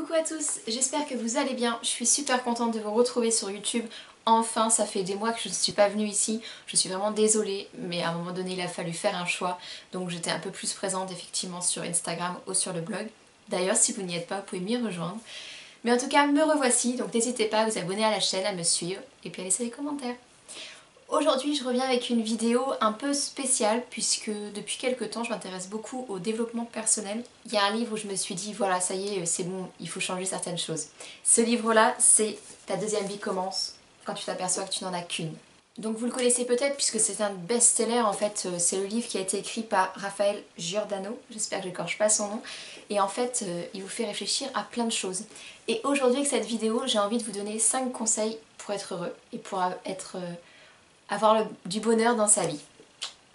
Coucou à tous, j'espère que vous allez bien, je suis super contente de vous retrouver sur YouTube. Enfin, ça fait des mois que je ne suis pas venue ici, je suis vraiment désolée, mais à un moment donné il a fallu faire un choix, donc j'étais un peu plus présente effectivement sur Instagram ou sur le blog. D'ailleurs, si vous n'y êtes pas, vous pouvez m'y rejoindre. Mais en tout cas, me revoici, donc n'hésitez pas à vous abonner à la chaîne, à me suivre, et puis à laisser des commentaires. Aujourd'hui, je reviens avec une vidéo un peu spéciale puisque depuis quelques temps, je m'intéresse beaucoup au développement personnel. Il y a un livre où je me suis dit, voilà, ça y est, c'est bon, il faut changer certaines choses. Ce livre-là, c'est Ta deuxième vie commence quand tu t'aperçois que tu n'en as qu'une. Donc vous le connaissez peut-être puisque c'est un best-seller, en fait, c'est le livre qui a été écrit par Raphaël Giordano, j'espère que je n'écorche pas son nom, et en fait, il vous fait réfléchir à plein de choses. Et aujourd'hui, avec cette vidéo, j'ai envie de vous donner 5 conseils pour être heureux et pour avoir du bonheur dans sa vie.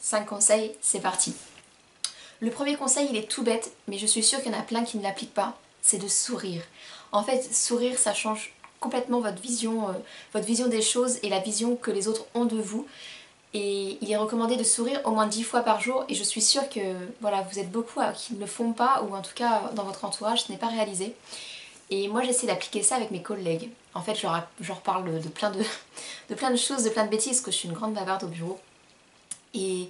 5 conseils, c'est parti. Le premier conseil, il est tout bête, mais je suis sûre qu'il y en a plein qui ne l'appliquent pas, c'est de sourire. En fait, sourire, ça change complètement votre vision des choses et la vision que les autres ont de vous. Et il est recommandé de sourire au moins 10 fois par jour, et je suis sûre que voilà, vous êtes beaucoup qui ne le font pas, ou en tout cas dans votre entourage, ce n'est pas réalisé. Et moi j'essaie d'appliquer ça avec mes collègues. En fait, je leur parle de plein de choses, de plein de bêtises, parce que je suis une grande bavarde au bureau. Et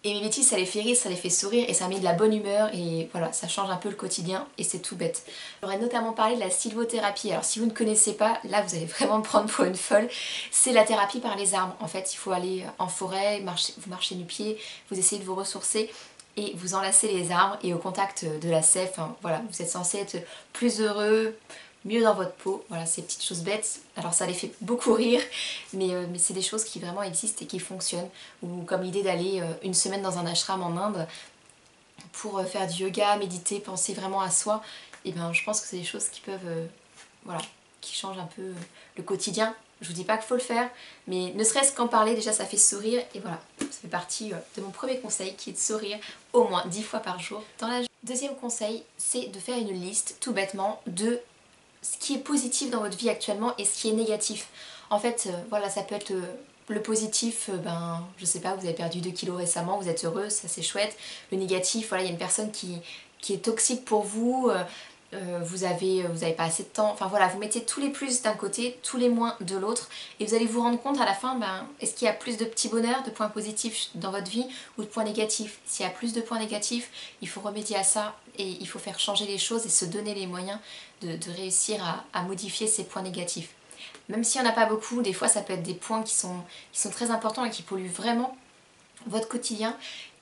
mes bêtises, ça les fait rire, ça les fait sourire, et ça met de la bonne humeur, et voilà, ça change un peu le quotidien, et c'est tout bête. J'aurais notamment parlé de la sylvothérapie. Alors si vous ne connaissez pas, là vous allez vraiment me prendre pour une folle. C'est la thérapie par les arbres. En fait, il faut aller en forêt, vous marchez du pied, vous essayez de vous ressourcer, et vous enlacez les arbres, et au contact de la sève, enfin, voilà, vous êtes censé être plus heureux, mieux dans votre peau. Voilà, ces petites choses bêtes. Alors ça les fait beaucoup rire, mais c'est des choses qui vraiment existent et qui fonctionnent. Ou comme l'idée d'aller une semaine dans un ashram en Inde pour faire du yoga, méditer, penser vraiment à soi. Et bien je pense que c'est des choses qui peuvent, voilà, qui changent un peu le quotidien. Je vous dis pas qu'il faut le faire, mais ne serait-ce qu'en parler, déjà ça fait sourire, et voilà, ça fait partie de mon premier conseil qui est de sourire au moins 10 fois par jour dans la journée. Deuxième conseil, c'est de faire une liste, tout bêtement, de ce qui est positif dans votre vie actuellement et ce qui est négatif. En fait, voilà, ça peut être le positif, je sais pas, vous avez perdu 2 kilos récemment, vous êtes heureuse, ça c'est chouette. Le négatif, voilà, il y a une personne qui est toxique pour vous, vous avez pas assez de temps, enfin voilà, vous mettez tous les plus d'un côté, tous les moins de l'autre, et vous allez vous rendre compte à la fin, est-ce qu'il y a plus de petits bonheurs, de points positifs dans votre vie, ou de points négatifs. S'il y a plus de points négatifs, il faut remédier à ça, et il faut faire changer les choses et se donner les moyens de réussir à modifier ces points négatifs. Même s'il n'y en a pas beaucoup, des fois ça peut être des points qui sont très importants et qui polluent vraiment votre quotidien.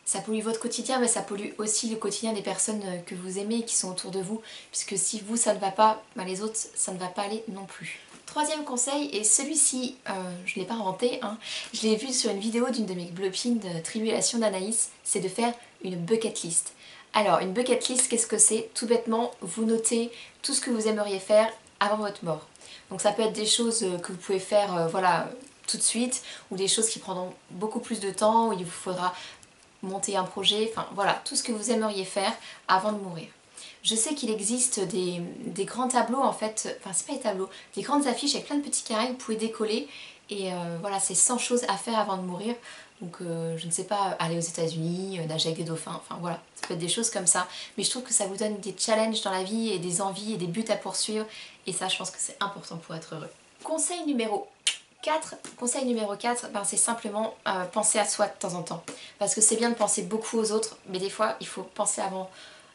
Ça pollue votre quotidien, mais ça pollue aussi le quotidien des personnes que vous aimez et qui sont autour de vous, puisque si vous ça ne va pas, les autres ça ne va pas aller non plus. Troisième conseil, et celui-ci je ne l'ai pas inventé, hein, je l'ai vu sur une vidéo d'une de mes copines de Tribulation d'Anaïs, c'est de faire une bucket list. Alors une bucket list, qu'est-ce que c'est? Tout bêtement, vous notez tout ce que vous aimeriez faire avant votre mort. Donc ça peut être des choses que vous pouvez faire voilà, tout de suite, ou des choses qui prendront beaucoup plus de temps, où il vous faudra monter un projet, enfin voilà, tout ce que vous aimeriez faire avant de mourir. Je sais qu'il existe des grands tableaux en fait, enfin c'est pas des tableaux, des grandes affiches avec plein de petits carrés que vous pouvez décoller, et voilà, c'est 100 choses à faire avant de mourir. Donc je ne sais pas, aller aux États-Unis, nager avec des dauphins, enfin voilà, ça peut être des choses comme ça. Mais je trouve que ça vous donne des challenges dans la vie et des envies et des buts à poursuivre, et ça je pense que c'est important pour être heureux. Conseil numéro 4, conseil numéro 4, c'est simplement penser à soi de temps en temps. Parce que c'est bien de penser beaucoup aux autres, mais des fois il faut penser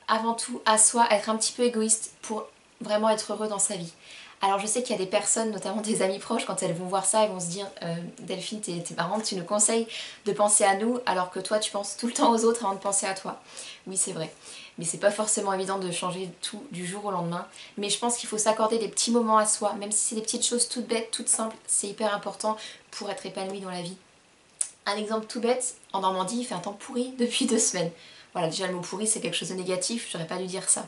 avant tout à soi, être un petit peu égoïste pour vraiment être heureux dans sa vie. Alors je sais qu'il y a des personnes, notamment des amis proches, quand elles vont voir ça, elles vont se dire Delphine, t'es marrante, tu nous conseilles de penser à nous alors que toi tu penses tout le temps aux autres avant de penser à toi. Oui, c'est vrai, mais c'est pas forcément évident de changer tout du jour au lendemain, mais je pense qu'il faut s'accorder des petits moments à soi, même si c'est des petites choses toutes bêtes, toutes simples, c'est hyper important pour être épanoui dans la vie. Un exemple tout bête, en Normandie il fait un temps pourri depuis 2 semaines. Voilà, déjà le mot pourri c'est quelque chose de négatif, j'aurais pas dû dire ça.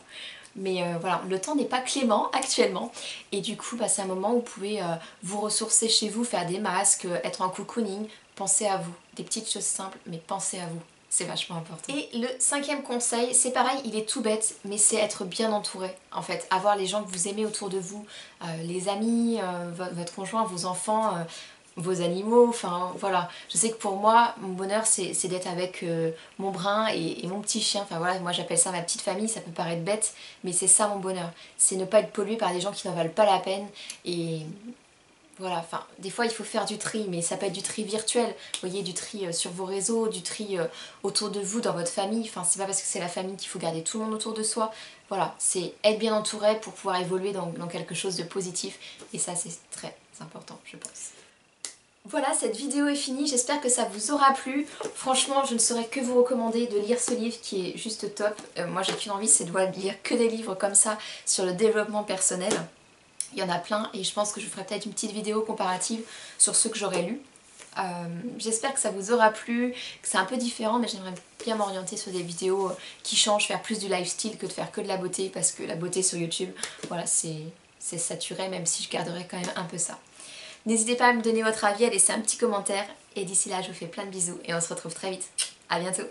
Mais voilà, le temps n'est pas clément actuellement, et du coup c'est un moment où vous pouvez vous ressourcer chez vous, faire des masques, être en cocooning, penser à vous. Des petites choses simples, mais pensez à vous. C'est vachement important. Et le 5e conseil, c'est pareil, il est tout bête, mais c'est être bien entouré. En fait, avoir les gens que vous aimez autour de vous, les amis, votre conjoint, vos enfants, vos animaux, enfin voilà. Je sais que pour moi, mon bonheur c'est d'être avec mon brin et mon petit chien, enfin voilà, moi j'appelle ça ma petite famille, ça peut paraître bête, mais c'est ça mon bonheur. C'est ne pas être pollué par des gens qui n'en valent pas la peine et... Voilà, enfin, des fois il faut faire du tri, mais ça peut être du tri virtuel, vous voyez, du tri sur vos réseaux, du tri autour de vous, dans votre famille, enfin c'est pas parce que c'est la famille qu'il faut garder tout le monde autour de soi, voilà, c'est être bien entouré pour pouvoir évoluer dans quelque chose de positif, et ça c'est très important, je pense. Voilà, cette vidéo est finie, j'espère que ça vous aura plu. Franchement, je ne saurais que vous recommander de lire ce livre qui est juste top. Moi j'ai qu'une envie, c'est de lire que des livres comme ça sur le développement personnel. Il y en a plein et je pense que je ferai peut-être une petite vidéo comparative sur ceux que j'aurais lus. J'espère que ça vous aura plu, que c'est un peu différent, mais j'aimerais bien m'orienter sur des vidéos qui changent, faire plus du lifestyle que de faire que de la beauté, parce que la beauté sur YouTube, voilà, c'est saturé, même si je garderai quand même un peu ça. N'hésitez pas à me donner votre avis, à laisser un petit commentaire, et d'ici là je vous fais plein de bisous et on se retrouve très vite. À bientôt.